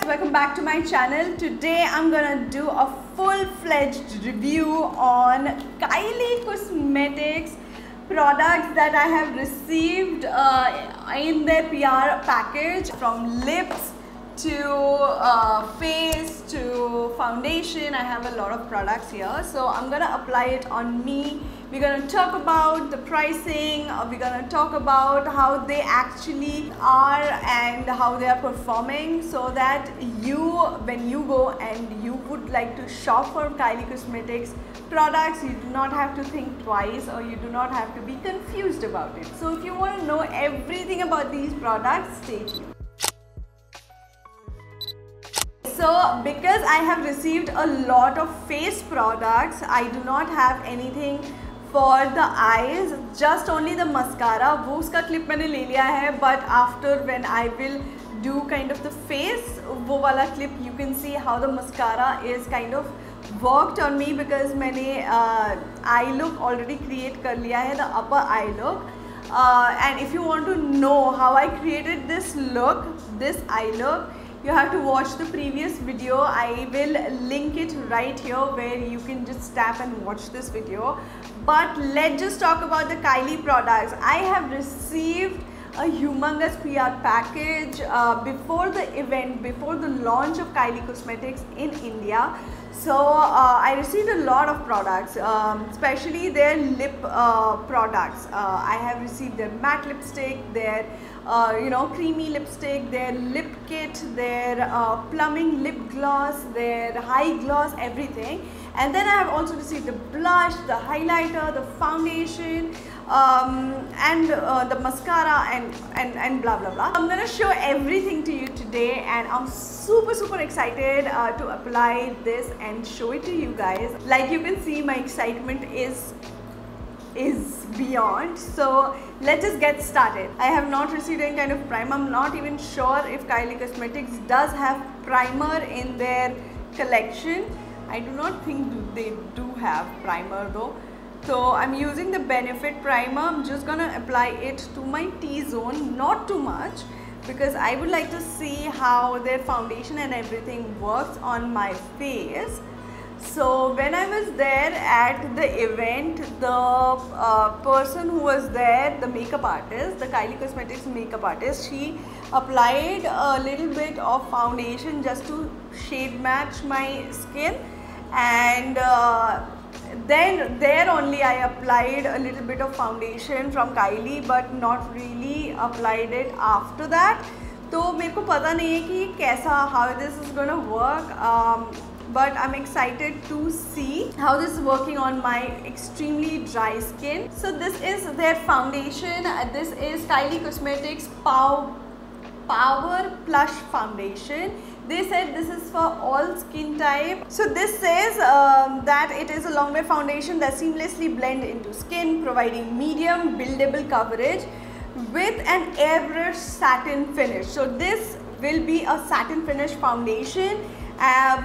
welcome back to my channel. Today I'm gonna do a full-fledged review on Kylie Cosmetics products that I have received in their PR package, from lips to face to foundation. I have a lot of products here, so I'm gonna apply it on me. We're gonna talk about the pricing, we're gonna talk about how they actually are and how they are performing, so that when you go and you would like to shop for Kylie Cosmetics products, you do not have to think twice, or you do not have to be confused about it. So if you want to know everything about these products, stay tuned. So because I have received a lot of face products, I do not have anything for the eyes, just only the mascara. वो उसका clip मैंने ले लिया है, but after when I will do kind of the face, वो वाला clip, you can see how the mascara is kind of worked on me, because मैंने eye look already create कर लिया है, the upper eye look. And if you want to know how I created this look, this eye look, you have to watch the previous video. I will link it right here where you can just tap and watch this video. But let's just talk about the Kylie products. I have received a humongous PR package before the event, before the launch of Kylie Cosmetics in India. So I received a lot of products, especially their lip products. I have received their matte lipstick, their creamy lipstick, their lip kit, their plumbing lip gloss, their high gloss, everything. And then I have also received the blush, the highlighter, the foundation, and the mascara, and blah blah blah. I'm gonna show everything to you today, and I'm super excited to apply this and show it to you guys. Like you can see, my excitement is beyond. So let's just get started. I have not received any kind of primer. I'm not even sure if Kylie Cosmetics does have primer in their collection. I do not think they do have primer though. So I'm using the Benefit primer. I'm just gonna apply it to my T-zone, not too much, because I would like to see how their foundation and everything works on my face. So when I was there at the event, the person who was there, the makeup artist, the Kylie Cosmetics makeup artist, she applied a little bit of foundation just to shade match my skin, and then there only I applied a little bit of foundation from Kylie, but not really applied it after that. तो मेरे को पता नहीं है कि कैसा, how this is gonna work. But I'm excited to see how this is working on my extremely dry skin. So this is their foundation. This is Kylie Cosmetics Power Plush Foundation. They said this is for all skin type. So this says that it is a long wear foundation that seamlessly blend into skin, providing medium buildable coverage with an airbrush satin finish. So this will be a satin finish foundation,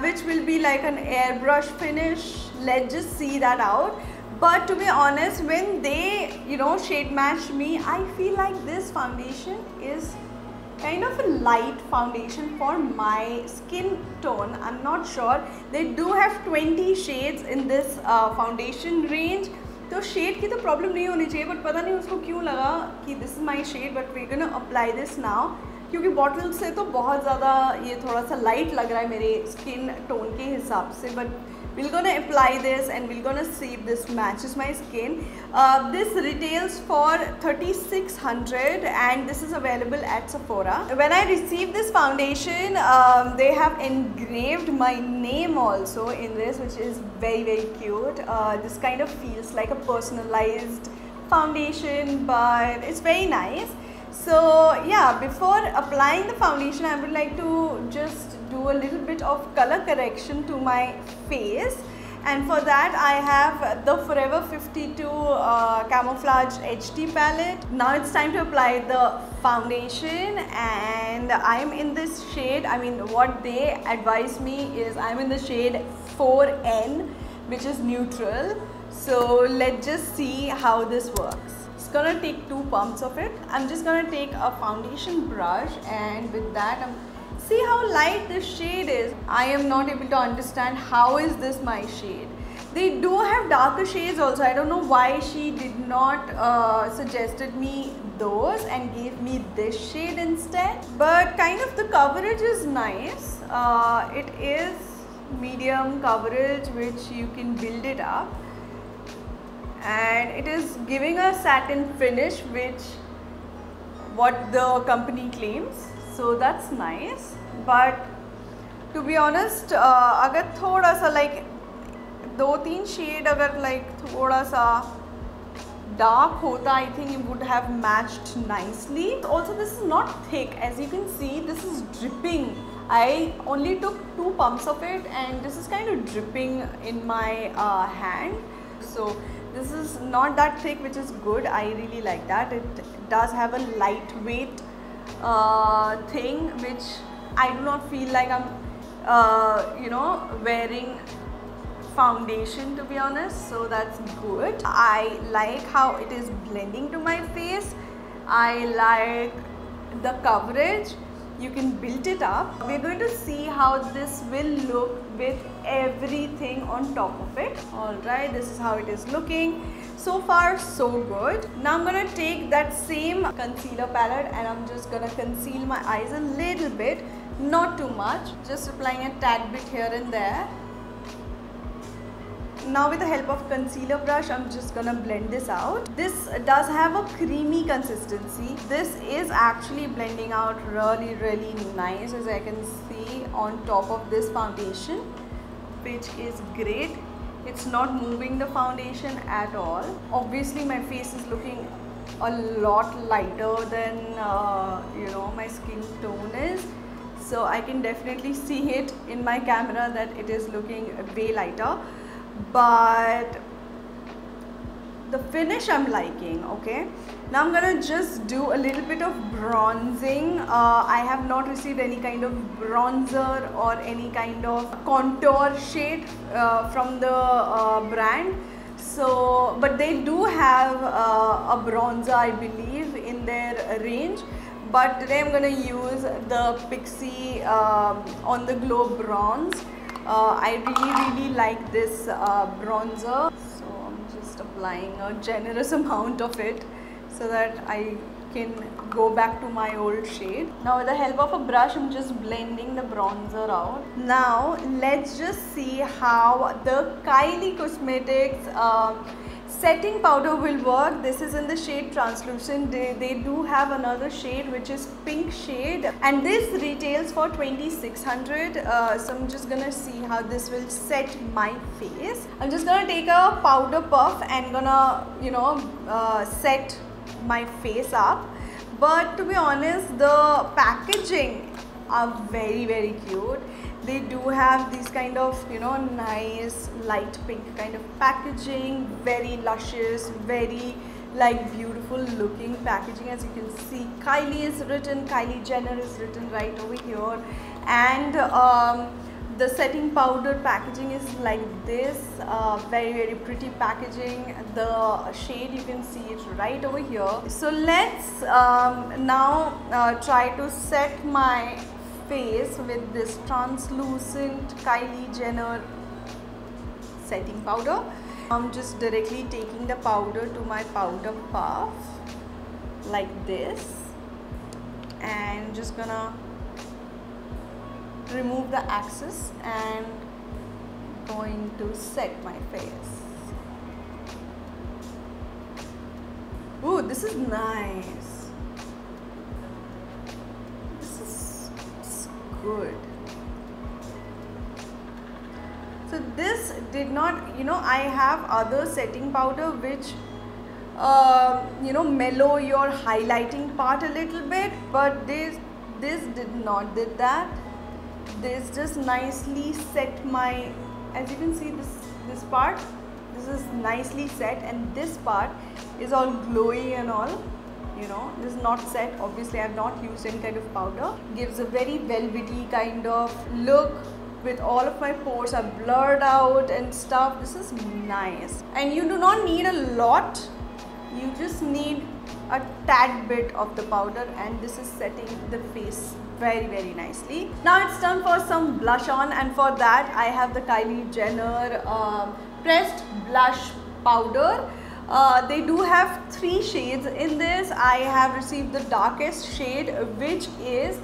which will be like an airbrush finish. Let's just see that out. But to be honest, when they shade match me, I feel like this foundation is kind of a light foundation for my skin tone. I'm not sure. They do have 20 shades in this foundation range. तो shade की तो problem नहीं होनी चाहिए, but पता नहीं उसको क्यों लगा कि this is my shade. But we gonna apply this now, क्योंकि बॉटल से तो बहुत ज़्यादा ये थोड़ा सा लाइट लग रहा है मेरे स्किन टोन के हिसाब से. But we're gonna apply this and we're gonna see if this matches my skin. This retails for 3600 and this is available at Sephora. When I received this foundation, they have engraved my name also in this, which is very cute. This kind of feels like a personalized foundation, but it's very nice. So yeah, before applying the foundation, I would like to just do a little bit of color correction to my face, and for that I have the Forever 52 Camouflage HD palette. Now it's time to apply the foundation, and I am in this shade, I mean what they advise me is I'm in the shade 4N, which is neutral. So let's just see how this works. Gonna take 2 pumps of it. I'm just gonna take a foundation brush, and with that I'm See how light this shade is. I am not able to understand how is this my shade. They do have darker shades also. I don't know why she did not suggested me those and gave me this shade instead. But kind of the coverage is nice. It is medium coverage which you can build it up. And it is giving a satin finish which what the company claims. So that's nice. But to be honest, अगर थोड़ा सा like 2-3 shade अगर like थोड़ा सा dark होता, I think it would have matched nicely. Also this is not thick, as you can see this is dripping. I only took 2 pumps of it and this is kind of dripping in my hand. So this is not that thick, which is good. I really like that. It does have a lightweight thing which I do not feel like I'm you know, wearing foundation, to be honest. So that's good. I like how it is blending to my face. I like the coverage. You can build it up. We're going to see how this will look with everything on top of it. Alright, this is how it is looking. So far so good. Now I'm going to take that same concealer palette and I'm just going to conceal my eyes a little bit, not too much, just applying a tad bit here and there. Now with the help of concealer brush, I'm just gonna blend this out. This does have a creamy consistency. This is actually blending out really nice, as I can see on top of this foundation, which is great. It's not moving the foundation at all. Obviously my face is looking a lot lighter than you know, my skin tone is. So I can definitely see it in my camera that it is looking way lighter. But the finish I'm liking. Okay, now I'm gonna just do a little bit of bronzing. I have not received any kind of bronzer or any kind of contour shade from the brand. So, but they do have a bronzer, I believe, in their range. But today I'm gonna use the Pixi On The Glow Bronze. I really like this bronzer, so I'm just applying a generous amount of it so that I can go back to my old shade. Now with the help of a brush, I'm just blending the bronzer out. Now let's just see how the Kylie Cosmetics setting powder will work. This is in the shade Translucent. They do have another shade which is pink shade, and this retails for 2600. So I'm just gonna see how this will set my face. I'm just gonna take a powder puff and gonna, you know, set my face up. But to be honest, the packaging are very cute. They do have these kind of, you know, nice light pink kind of packaging, very luscious, very like beautiful looking packaging. As you can see, Kylie is written, Kylie Jenner is written right over here, and the setting powder packaging is like this, very pretty packaging. The shade, you can see it right over here. So let's now try to set my face with this translucent Kylie Jenner setting powder. I'm just directly taking the powder to my powder puff like this, and just gonna remove the excess and going to set my face. Ooh, this is nice. This is good. So this did not, you know, I have other setting powder which you know, mellow your highlighting part a little bit, but this did not did that. This just nicely set my, as you can see, this part, this is nicely set, and this part is all glowy and all, you know, this is not set. Obviously I have not used any kind of powder. Gives a very velvety kind of look with all of my pores are blurred out and stuff. This is nice, and you do not need a lot. You just need a tad bit of the powder, and this is setting the face very nicely. Now it's time for some blush on, and for that I have the Kylie Jenner pressed blush powder. They do have 3 shades in this. I have received the darkest shade, which is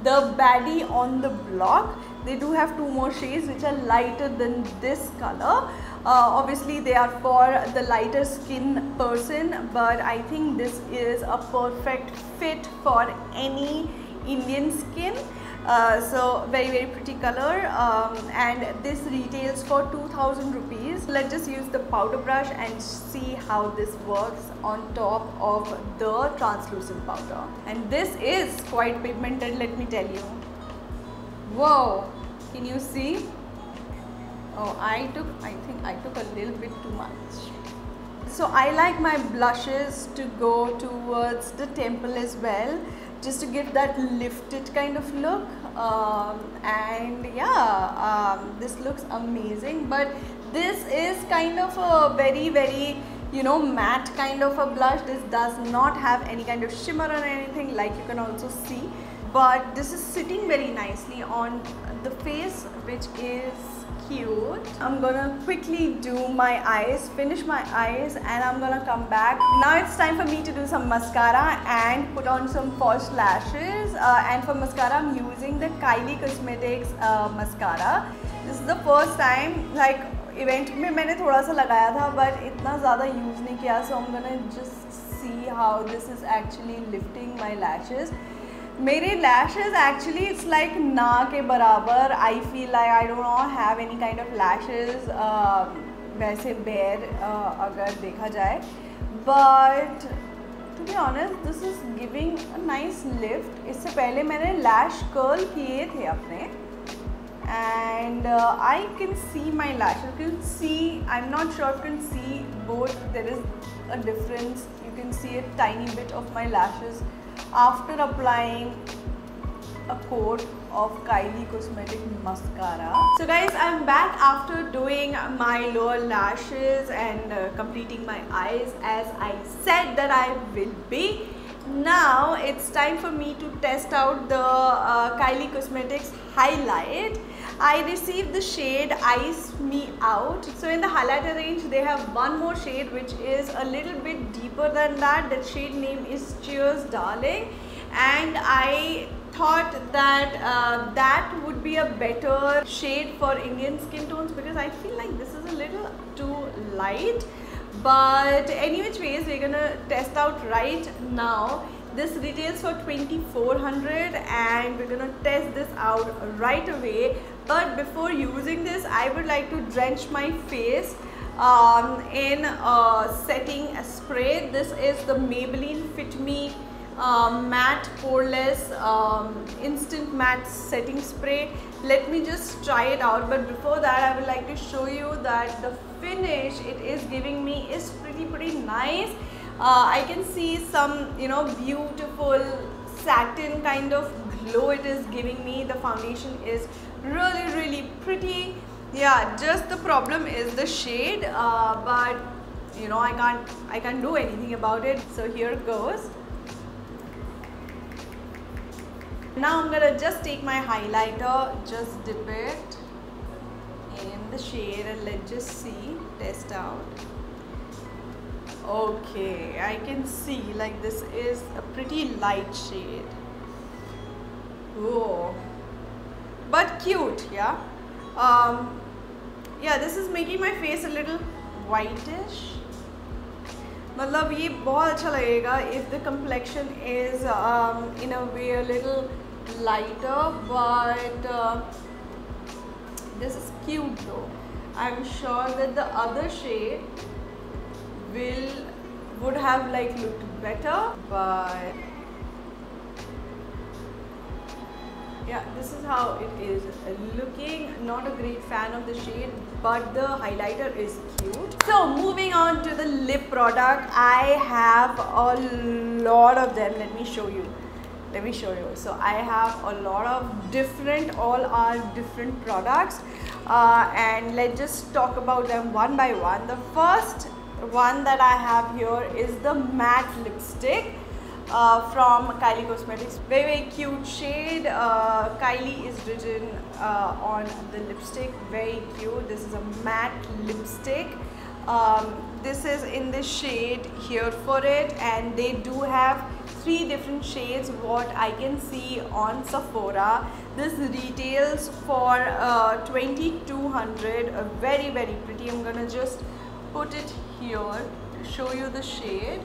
the Baddie on the Block. They do have 2 more shades which are lighter than this color. Obviously they are for the lighter skin person, but I think this is a perfect fit for any Indian skin. So very pretty color, and this retails for 2000 rupees. Let's just use the powder brush and see how this works on top of the translucent powder. And this is quite pigmented, let me tell you. Whoa, can you see? Oh, I think I took a little bit too much. So I like my blushes to go towards the temple as well, just to give that lifted kind of look. And yeah, this looks amazing, but this is kind of a very you know, matte kind of a blush. This does not have any kind of shimmer or anything, like you can also see, but this is sitting very nicely on the face, which is cute. I'm gonna quickly do my eyes, finish my eyes, and I'm gonna come back. Now it's time for me to do some mascara and put on some false lashes. And for mascara I'm using the Kylie Cosmetics mascara. This is the first time, like event में मैंने थोड़ा सा लगाया था, but इतना ज़्यादा use नहीं किया, so I'm gonna just see how this is actually lifting my lashes. मेरे lashes actually it's like ना के बराबर. I feel like I do not have any kind of lashes वैसे bare अगर देखा जाए, but to be honest this is giving a nice lift. इससे पहले मैंने lash curl किए थे अपने, and I can see my lashes. You can see, I'm not sure if you can see both, there is a difference. You can see a tiny bit of my lashes after applying a coat of Kylie Cosmetic mascara. So guys, I'm back after doing my lower lashes and completing my eyes as I said that I will be. Now it's time for me to test out the Kylie Cosmetics highlight. I received the shade Ice Me Out. So in the highlighter range they have one more shade which is a little bit deeper than that. That shade name is Cheers Darling, and I thought that that would be a better shade for Indian skin tones, because I feel like this is a little too light. But any which ways, we're gonna test out right now. This retails for 2400 and we're gonna test this out right away. But before using this, I would like to drench my face in setting spray. This is the Maybelline Fit Me matte poreless instant matte setting spray. Let me just try it out, but before that I would like to show you that the finish it is giving me is pretty nice. I can see some, you know, beautiful satin kind of glow it is giving me. The foundation is really pretty. Yeah, just the problem is the shade, but you know, I can't do anything about it. So here goes. Now I'm gonna just take my highlighter, just dip it in the shade and let's just see, test out. Okay, I can see like this is a pretty light shade. Oh, but cute, yeah. Yeah, this is making my face a little whitish. मतलब ये बहुत अच्छा लगेगा if the complexion is in a way a little lighter, but this is cute though. I'm sure that the other shade would have like looked better, but yeah, this is how it is looking. Not a great fan of the shade, but the highlighter is cute. So moving on to the lip product, I have a lot of them. Let me show you. So I have a lot of different, all are different products, and let's just talk about them one by one. The first one that I have here is the matte lipstick. from Kylie Cosmetics. Very, very cute shade. Kylie is written on the lipstick. Very cute. This is a matte lipstick. This is in the shade Here For It, and they do have 3 different shades what I can see on Sephora. This retails for 2200. Very, very pretty. I'm gonna just put it here to show you the shade.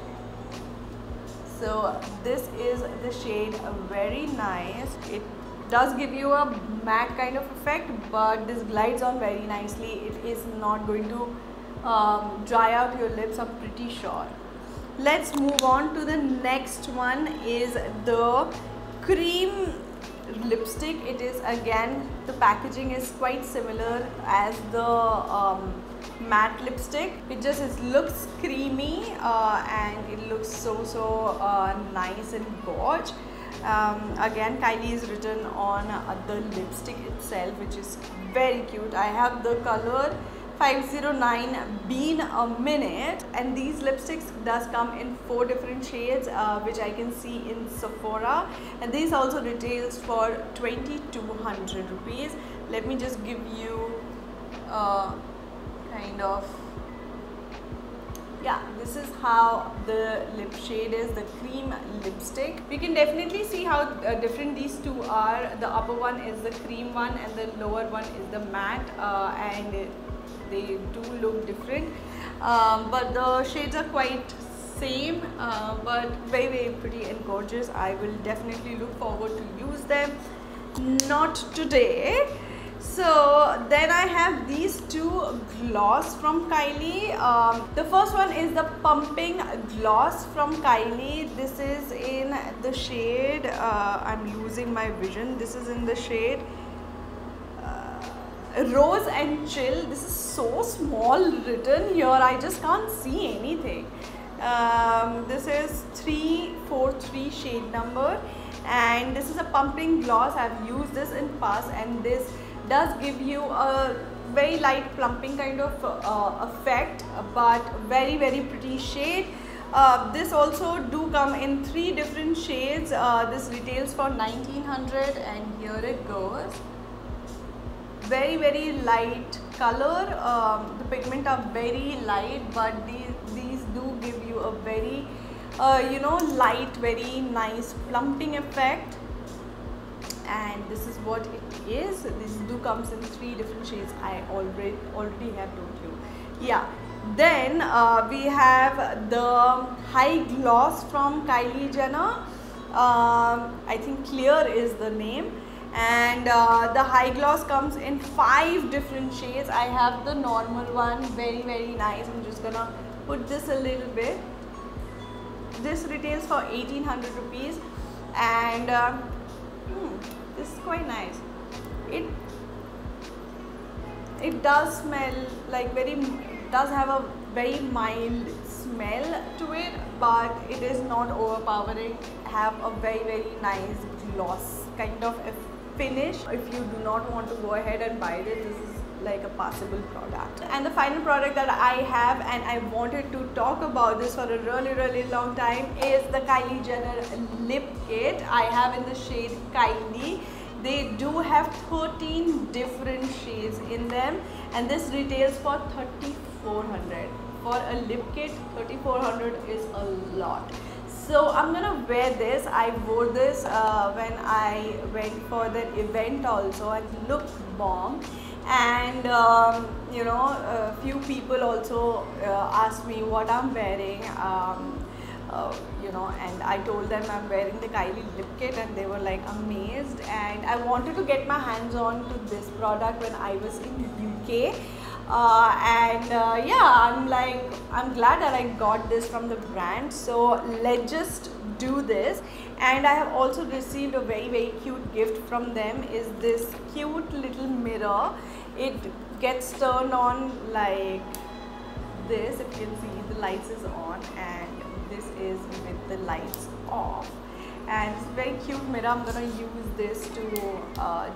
So this is the shade, very nice. It does give you a matte kind of effect, but this glides on very nicely. It is not going to dry out your lips, I'm pretty sure. Let's move on to the next one. Is the cream lipstick. It is, again, the packaging is quite similar as the matte lipstick. It just looks creamy and it looks so nice and gorge. Again, Kylie is written on the lipstick itself, which is very cute. I have the color 509 Bean a Minute, and these lipsticks does come in 4 different shades, which I can see in Sephora, and these also retails for 2200 rupees. Let me just give you kind of, yeah, this is how the lip shade is, the cream lipstick. You can definitely see how different these two are. The upper one is the cream one and the lower one is the matte, and they do look different, but the shades are quite same, but very, very pretty and gorgeous. I will definitely look forward to use them. Not today. So then I have these 2 gloss from Kylie. The first one is the Pumping Gloss from Kylie. This is in the shade, I'm losing my vision. This is in the shade Rose and Chill. This is so small written here, I just can't see anything. This is 343 shade number, and this is a pumping gloss. I've used this in past, and this does give you a very light plumping kind of effect, but very, very pretty shade. This also do come in 3 different shades. This retails for 1900, and here it goes. Very, very light color. The pigment are very light, but these do give you a very you know, light, very nice plumping effect, and this is what it is. This do comes in 3 different shades. I already have told you. Yeah. Then we have the High Gloss from Kylie Jenner. I think Clear is the name. And the High Gloss comes in 5 different shades. I have the normal one, very, very nice. I'm just gonna put this a little bit. This retails for 1800 rupees, and this is quite nice. It does smell like it does have a very mild smell to it, but it is not overpowering. Have a very, very nice gloss kind of finish. If you do not want to go ahead and buy this is like a passable product. And the final product that I have, and I wanted to talk about this for a really, really long time, is the Kylie Jenner lip kit. I have in the shade Kylie. They do have 13 different shades in them, and this retails for 3400. For a lip kit, 3400 is a lot. So I'm gonna wear this. I wore this when I went for the event also, and it looked bomb. And you know, a few people also asked me what I'm wearing, you know, and I told them I'm wearing the Kylie lip kit, and they were like amazed. And I wanted to get my hands on to this product when I was in UK. Yeah, I'm glad that I got this from the brand. So let's just do this. And I have also received a very, very cute gift from them. Is this cute little mirror. It gets turned on like this. If you can see, the lights is on, and this is with the lights off. And it's a very cute mirror. I'm gonna use this to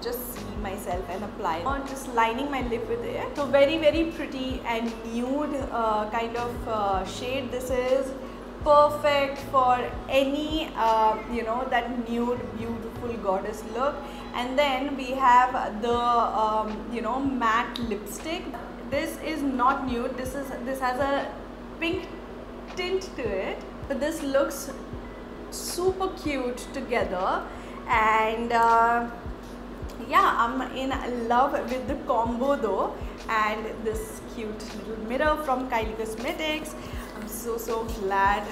just see myself and apply. I'm just lining my lip with it. So very, very pretty and nude kind of shade this is. perfect for any you know, that nude beautiful goddess look. And then we have the you know, matte lipstick. This is not nude, this has a pink tint to it, but this looks super cute together. And yeah, I'm in love with the combo though. And this cute little mirror from Kylie Cosmetics. I'm so glad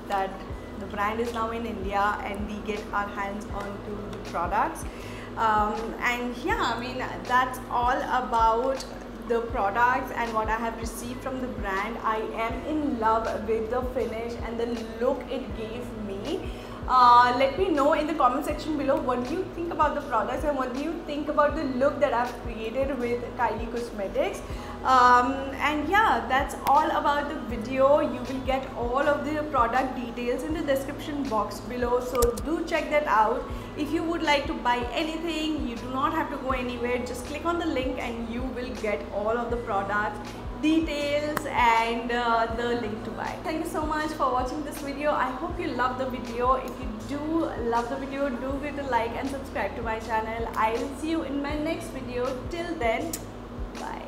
that the brand is now in India and we get our hands onto the products. And yeah, I mean, that's all about the products and what I have received from the brand. I am in love with the finish and the look it gave me. Let me know in the comment section below what do you think about the products and what do you think about the look that I've created with Kylie Cosmetics. And yeah, that's all about the video. You will get all of the product details in the description box below, so do check that out. If you would like to buy anything, you do not have to go anywhere, just click on the link and you will get all of the products details and the link to buy. Thank you so much for watching this video. I hope you love the video. If you do love the video, do hit a like and subscribe to my channel. I will see you in my next video. Till then, bye.